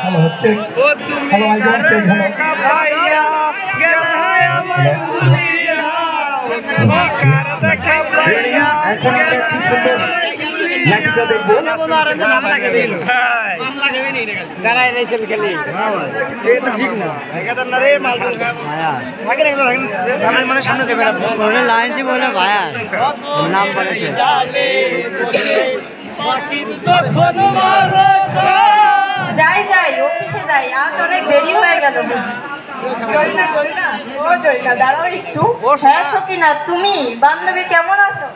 Hello হচ্ছে hello আইজন check যাই যাই অফিসে যাই, আজ অনেক দেরি হয়ে গেল। দাঁড়াও একটু। হ্যাঁ সকিনা, তুমি বান্ধবী কেমন আছো?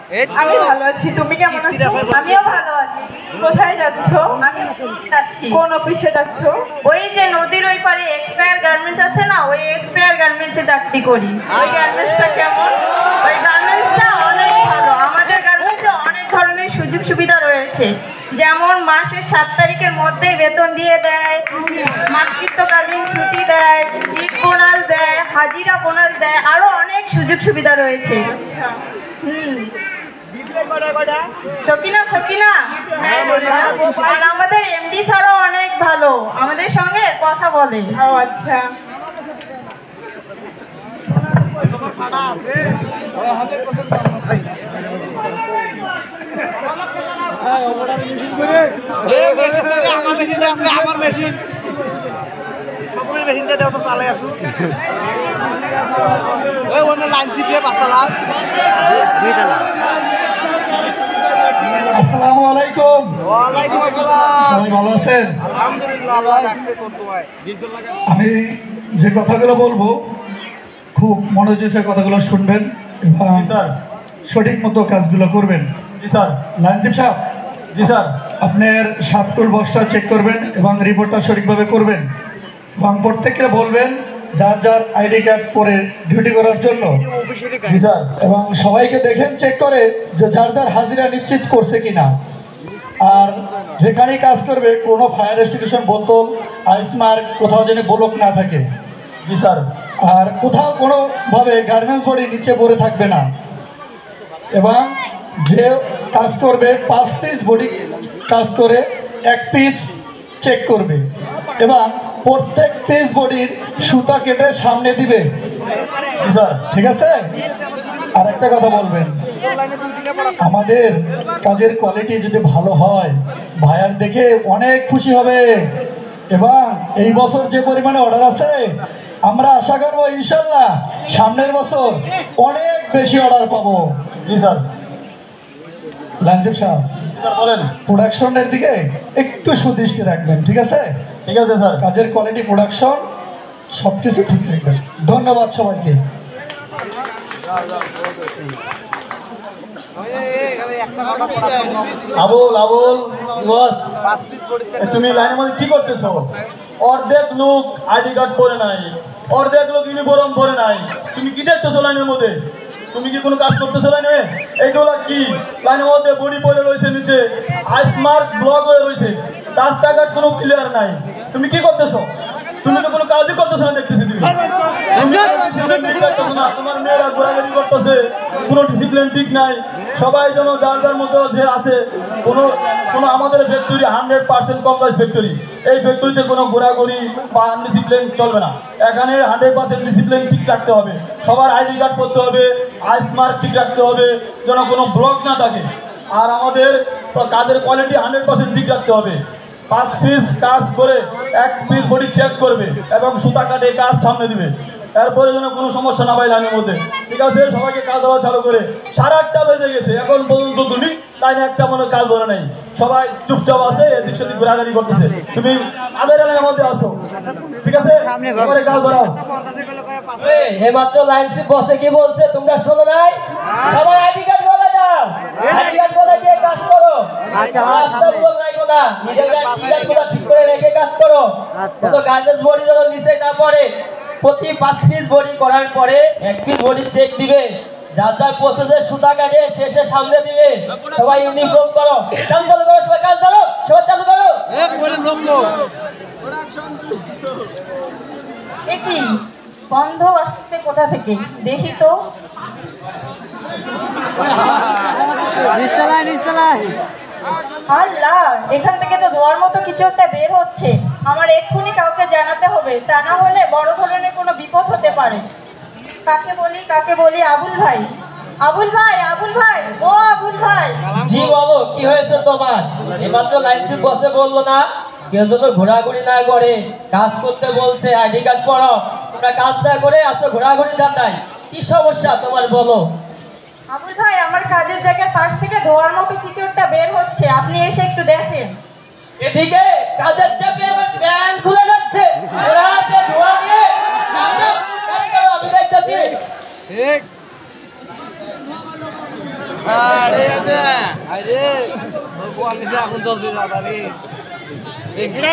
আমি ভালো আছি, তুমি কেমন আছো? আমিও ভালো আছি। কোথায় যাচ্ছো? আমি যাচ্ছি। কোন অফিসে যাচ্ছো? ওই যে নদীর ওই পারে এক্সপায়ার গার্মেন্টস আছে না, ওই এক্সপায়ার গার্মেন্টসে চাকরি করি। ওই গার্মেন্টসটা কেমন? ওই গার্মেন্টসটা অনেক ভালো। আমাদের গার্মেন্টসে অনেক ধরনের সুযোগ সুবিধা রয়েছে, যেমন মাসের 7 তারিখের মধ্যেই বেতন দিয়ে দেয়, মাতৃত্বকালীন ছুটি দেয়, ঈদ বোনাস দেয়, হাজিরা বোনাস দেয়, আরো অনেক সুযোগ সুবিধা রয়েছে। সকিনা সকিনা, আর আমাদের এমডি স্যারও অনেক ভালো, আমাদের সঙ্গে কথা বলে। ও আচ্ছা। আমার মেশিন সকলের মেশিনটা দেওয়া তো চালাই আছো ওই ওখানে লাইন সিপিয়ে 5 তালা 2 তালা। আসসালামু আলাইকুম। ওয়ালাইকুম আসসালাম। সবাই ভালো আছেন? আলহামদুলিল্লাহ, আল্লাহ রাখছে তোর দোয়ায়। আমি যে কথাগুলো বলবো খুব মনোযোগের কথাগুলো শুনবেন এবং সঠিক মতো কাজগুলো করবেন। জি স্যার। লাইনজিব সাহেব, জি স্যার। আপনার সাবটুল বক্সটা চেক করবেন এবং রিপোর্টটা সঠিকভাবে করবেন এবং প্রত্যেককে বলবেন যার যার আইডি কার্ড পরে ডিউটি করার জন্য। জি স্যার। এবং সবাইকে দেখেন চেক করে যে যার যার হাজিরা নিশ্চিত করছে কিনা। আর যেখানেই কাজ করবে কোনো ফায়ার এক্সটিংগুইশার বোতল, আইস মার্ক কোথাও যেন ব্লক না থাকে। জি স্যার। আর কোথাও কোনোভাবে গার্মেন্টস বডি নিচে পড়ে থাকবে না। এবং যে কাজ করবে 5 পিস বডি কাজ করে 1 পিস চেক করবে এবং প্রত্যেক পিস বডির সুতা কেটে সামনে দিবে। জি স্যার। ঠিক আছে? আর একটা কথা বলবেন, আমাদের কাজের কোয়ালিটি যদি ভালো হয় ভাইয়ার দেখে অনেক খুশি হবে এবং এই বছর যে পরিমাণে অর্ডার আছে আমরা আশা করবো ইনশাল্লাহ সামনের বছর অনেক বেশি অর্ডার পাবো। জি স্যার। লাঞ্জিব সাহেব, স্যার বলেন। প্রোডাকশনের দিকে একটু সুদৃষ্টি রাখবেন। ঠিক আছে? ঠিক আছে স্যার। কাজের কোয়ালিটি, প্রোডাকশন সব কিছু ঠিক রাখবেন। ধন্যবাদ সবাইকে। আবুল আবুল বস, তুমি লাইনের মধ্যে কি করতেছো? অর্ধেক লোক আইডি কার্ড পরে নাই, অর্ধেক লোক ইউনিফর্ম পরে নাই, তুমি কি দেখতেছো লাইনের মধ্যে? তুমি কি কোনো কাজ করতেছো লাইনে? এইগুলা কি লাইনের মধ্যে বডি পরে রয়েছে, নিচে আইস মার্ক ব্লক হয়ে রয়েছে, রাস্তাঘাট কোনো ক্লিয়ার নাই, তুমি কি করতেছো? তুমি তো কোনো কাজই করতেছো না দেখতেছি। তুমি ডিসিপ্লিন ঠিক রাখতেছো না, তোমার মেয়েরা ঘোরাঘুরি করতেছে, কোনো ডিসিপ্লিন ঠিক নাই। সবাই যেন যার যার মতো যে আছে, কোনো আমাদের ফ্যাক্টরি 100% কমপ্লাইন্স ফ্যাক্টরি। এই ফ্যাক্টরিতে কোনো ঘোরাঘুরি বা আনডিসিপ্লিন চলবে না। এখানে 100% ডিসিপ্লিন ঠিক রাখতে হবে, সবার আইডি কার্ড করতে হবে, আইস মার্ক ঠিক রাখতে হবে, যেন কোনো ব্লক না থাকে। আর আমাদের কাজের কোয়ালিটি 100% ঠিক রাখতে হবে। 5 পিস কাজ করে 1 পিস বডি চেক করবে এবং সুতা কাটে কাজ সামনে দিবে। এরপরে যেন কোনো সমস্যা না পাই লাইনের মধ্যে। ঠিক আছে? সবাইকে কাজ দেওয়া চালু করে 8:30 বেজে গেছে, এখন পর্যন্ত তুমি লাইনে একটা মনে কাজ ধরে নাই, সবাই চুপচাপ আছে, এদিক সেদিক ঘোরাঘুরি করতেছে। তুমি আধা লাইনের মধ্যে আসো। ঠিক আছে? এবারে কাজ ধরাও। এইমাত্র লাইনশিপ বসে কি বলছে তোমরা শোনো নাই? সবাই আইডি কার্ড গলা দাও, আইডি কার্ড গলা দিয়ে কাজ করো, রাস্তা ব্লক রাখো না, নিজের আইডি কার্ড গুলো ঠিক করে রেখে কাজ করো। তো গার্মেন্টস বডি যখন নিচে না পড়ে, প্রতি 5 পিস বডি করার পরে 1 পিস বডি চেক দিবে, যার যার প্রসেসে সুতা কাটে শেষে সামনে দিবে। সবাই ইউনিফর্ম করো, কাজ চালু করো, সবাই কাজ ধরো, সবাই চালু করো। কি গন্ধ আসছে কোথা থেকে দেখি তো। নিচতলায় আল্লাহ, এখান থেকে তো ধোয়ার মতো কিছু একটা বের হচ্ছে। আমার এক্ষুনি কাউকে জানাতে হবে, তা না হলে বড় ধরনের কোনো বিপদ হতে পারে। কাকে বলি? আবুল ভাই, আবুল ভাই, আবুল ভাই, ও আবুল ভাই। জি বলো, কি হয়েছে তোমার? এইমাত্র লাইনশিপ বসে বললো না কেউ যেন ঘোরাঘুরি না করে, কাজ করতে বলছে, আইডি কার্ড পড়ো। তোমরা কাজ না করে আসো ঘোরাঘুরি চান্দাই, কি সমস্যা তোমার বলো? আবুল ভাই, আমার কাজের জায়গার পাশ থেকে ধোয়ার মতো কিছু একটা বের হচ্ছে, আপনি এসে একটু দেখেন। এদিকে কাজের চাপে আমার প্যান খুলে যাচ্ছে, ওরা আছে ধোয়া নিয়ে কাজ করো, আমি দেখতেছি।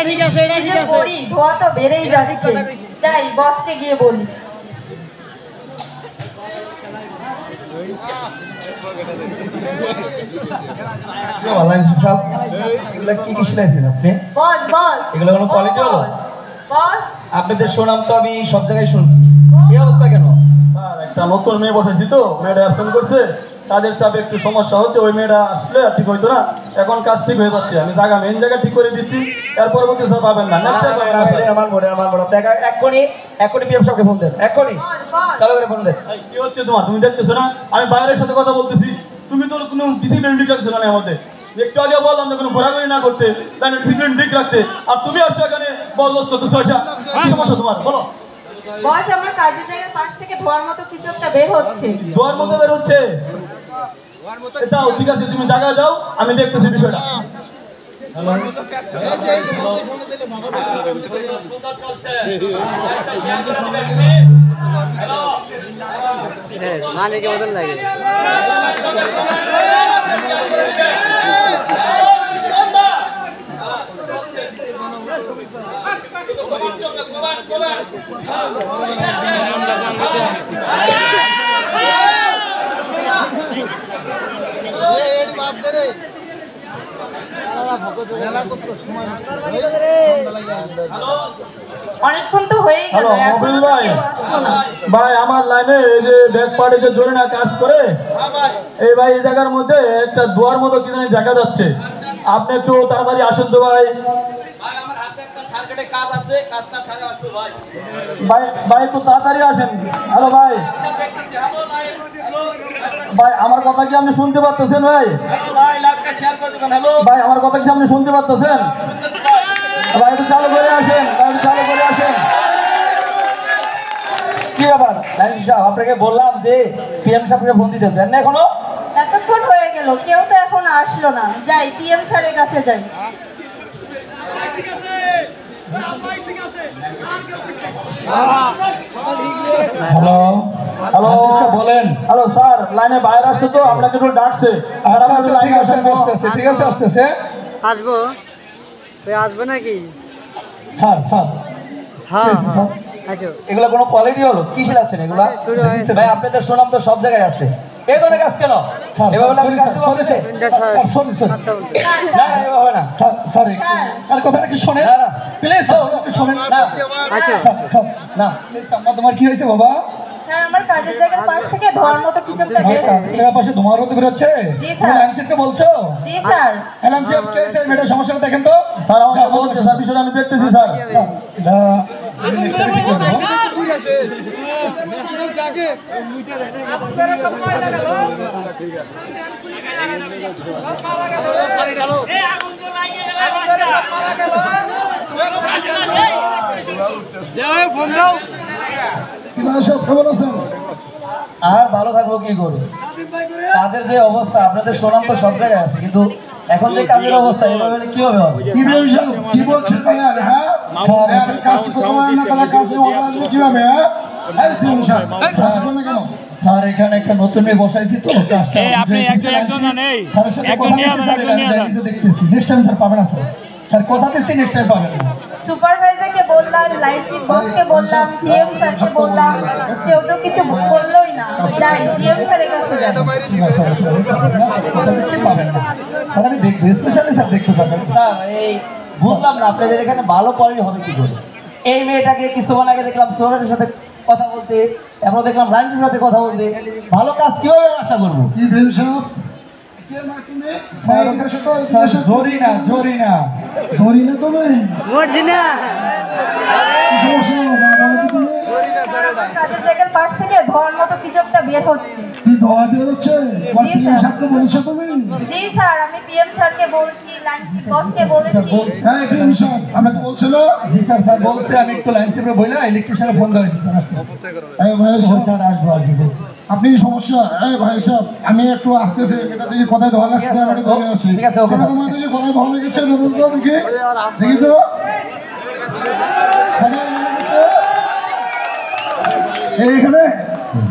কি যে করি, ধোয়া তো বেড়েই যাচ্ছে। যাই বসকে গিয়ে বলি। এগুলো কি কি শিলাইছেন আপনি? বস, বস, এগুলো কোনো quality হলো? বস, আপনাদের সুনাম তো আমি সব জায়গায় শুনছি, এই অবস্থা কেন? স্যার একটা নতুন মেয়ে বসাইছি তো, মেয়েটা অ্যাবসেন্ট করছে, কাজের চাপে একটু সমস্যা হচ্ছে। ওই মেয়েটা আসলে আর ঠিক হইতো না, এখন কাজ ঠিক হয়ে যাচ্ছে। আমি মেন জায়গা ঠিক করে দিচ্ছি, এর পরবর্তী স্যার পাবেন না, নেক্সট টাইম পাবেন না স্যার। এক্ষুনি পিএম সাহেবকে ফোন দেন, এক্ষুনি বস, বস। চালু করে ফোন দেন। এই, কি হচ্ছে তোমার? তুমি দেখতেছো না আমি বাইরের সাথে কথা বলতেছি, তুমি তো কোনো ডিসিপ্লিন ঠিক রাখছো না আমাদের। একটু আগে বললাম যে কোনো ঘোরাঘুরি না করতে, তাই ডিসিপ্লিন ঠিক রাখতে, আর তুমি আসছো এখানে বস করতেছো। কি সমস্যা তোমার বলো? বস, আমার কাজের জায়গার পাশ থেকে ধোয়ার মতো কিছু একটা বের হচ্ছে। দোয়ার মধ্যে বের হচ্ছে? যাও, ঠিক আছে, তুমি জায়গায় যাও, আমি দেখতেছি বিষয়টা। মানিকে বদল লাগে। অনেকক্ষণ তো হয়েই গেল, হ্যালো, এখনো মবিল তো ভাই। কেউ আসছো না। ভাই আমার লাইনে এই যে ব্যাক পার্টে যে জোরে না কাজ করে, এই ভাই এই জায়গার মধ্যে একটা দুয়ার মতো কি জানি দেখা যাচ্ছে। আপনি একটু তাড়াতাড়ি আসেন তো ভাই। ভাই একটু তাড়াতাড়ি আসেন। হ্যালো ভাই, ভাই আমার কথা কি আপনি শুনতে পারতেছেন? ভাই ভাই আমার কথা কি আপনি শুনতে পারতেছেন? ভাই একটু চালু করে আসেন, ভাই একটু চালু করে আসেন। কি ব্যাপার লাইনসিপ সাহেব, আপনাকে বললাম যে পিএম সাহেবকে ফোন দিতে, দেন না এখনো? এতক্ষণ হয়ে গেল, কেউ তো এখন আসলো না। যাই পিএম স্যারের কাছে যাই। হ্যালো হ্যালো বলেন। হ্যালো স্যার, লাইনে বাইরে আসছে তো, আপনাকে একটু ডাকছে। আচ্ছা আচ্ছা, ঠিক আছে, আসতেছে, ঠিক আছে, আসতেছে। আসবো, তুই আসবে নাকি? স্যার স্যার, হ্যাঁ কি হয়েছে, স্যার? আসো। এগুলো কোনো কোয়ালিটি হলো? কি শিলাচ্ছেন এগুলা? শুরু হয়েছে। ভাই আপনাদের সুনাম তো সব জায়গায় আছে, এই ধরনের কাজ কেন? এভাবে আপনি কাজ দিতে পারতেছে? না না, এভাবে না। স্যার, স্যার কথাটা কি শোনেন? না না প্লিজ একটু শোনেন না। আচ্ছা। স্যার না প্লিজ, তোমার কি হয়েছে বাবা? স্যার, আমার কাজের জায়গার পাশ থেকে ধোয়ার মতো কিছু একটা ভাই বের কাজের হচ্ছে। জায়গার পাশে তোমার হতে বেরোচ্ছে? জি, তুমি স্যার। লাইনসিপকে বলছো? জি স্যার। লাইনসিপ কে স্যার, মেয়েটার সমস্যাটা দেখেন তো। স্যার আমাকে বলছে, স্যার বিষয়টা আমি দেখতেছি স্যার। স্যার এটা নেক্সট টাইম ঠিক করে দেবো। কেমন আছেন? আর ভালো থাকবো কি করে? কাজের যে অবস্থা, আপনাদের সুনাম তো সব জায়গায় আছে, কিন্তু এখন যে কাজের অবস্থা, এভাবে হলে কিভাবে হবে? কি বলছেন ভাইয়া? হ্যাঁ স্যার কাজটি করতে পারেন না, তাহলে কাজের অর্ডার আসবে কিভাবে? হ্যাঁ পিএম সাহেব, কাজটি করবে কেন? স্যার এখানে একটা নতুন মেয়ে বসাইছি তো, কাজটা আপনি একজন না নেই, স্যারের সাথে একজন কথা নিয়ে দিচ্ছি, যান, স্যার একজন আমি নিয়ে যান। নিজে দেখতেছি, নেক্সট টাইম স্যার পাবেন না স্যার। স্যার কথা দিচ্ছি, নেক্সট টাইম পাবেন না। সুপারভাইজারকে বললাম, লাইনসিপ বসকে বললাম, পিএম স্যারকে বললাম, কেউ তো কিছু বললোই না। যাই পিএম স্যারের কাছে যাই। ঠিক আছে স্যার, আপনি পাবেন না স্যার, কথা দিচ্ছি পাবেন না স্যার, আমি দেখবো, স্পেশালি স্যার দেখবো স্যার। স্যার এই বুঝলাম না আপনাদের এখানে ভালো কোয়ালিটি হবে কি করে? এই মেয়েটাকে কিছুক্ষণ আগে দেখলাম সৌরভের সাথে কথা বলতে, এরপর দেখলাম লাইনসিপের সাথে কথা বলতে, ভালো কাজ কিভাবে আশা করবো? কি পিএম সাহেব, কে মা তুমি? মা এদিকে এসো তো, এদিকে এসো। জরিনা জরিনা জরিনা তুমি? কি সমস্যা মা, বলো তো তুমি? কাজের জায়গার পাশ থেকে ধোয়ার মতো কিছু একটা বের হচ্ছে। কি ধোয়া বের হচ্ছে? তোমার জি, পিএম স্যার। সাহেবকে বলেছো তুমি? জি স্যার, আমি পিএম স্যারকে বলছি, লাইন বসকে বলেছি। হ্যাঁ পিএম সাহেব আপনাকে বলছিল। জি স্যার, স্যার বলছে আমি একটু লাইন চেপে বইলা ইলেকট্রিশিয়ানে ফোন দেওয়া হয়েছে স্যার, আসতে এই ভাই সাহেব, স্যার আসবো আসবো বলছে। আপনি সমস্যা, এই ভাই সাহেব আমি একটু আসতেছি, এটা দেখি কোথায় ধোয়া লাগছে, আমি একটু দেখে আসি। ঠিক আছে, ওকে। চলো তোমার দেখি কোথায় ধোয়া লেগেছে, দেখি দেখি তো কোথায় ধোয়া লেগেছে। এইখানে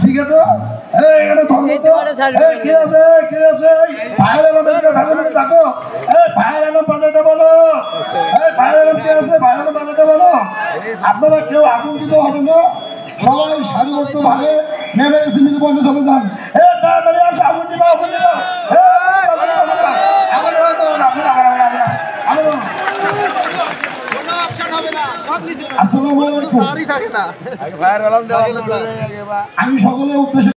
ঠিক আছে, এখানে ধর্ম তো কে আছে, কে আছে? ভাইয়ের আলমকে ভাইয়ের ডাকো, ভাইয়ের আলম বাজাতে বলো, ভাইয়ের আলম কে আছে, ভাইয়ের আলম বাজাতে বলো। আপনারা কেউ আতঙ্কিত হবে না, সবাই সারিবদ্ধ ভাবে নেমে সিমিলি বন্ধ চলে যান। তাড়াতাড়ি আসো, আগুন দিবা, আগুন দিবা, আসসালামু আলাইকুম। আমি সকলের উদ্দেশ্যে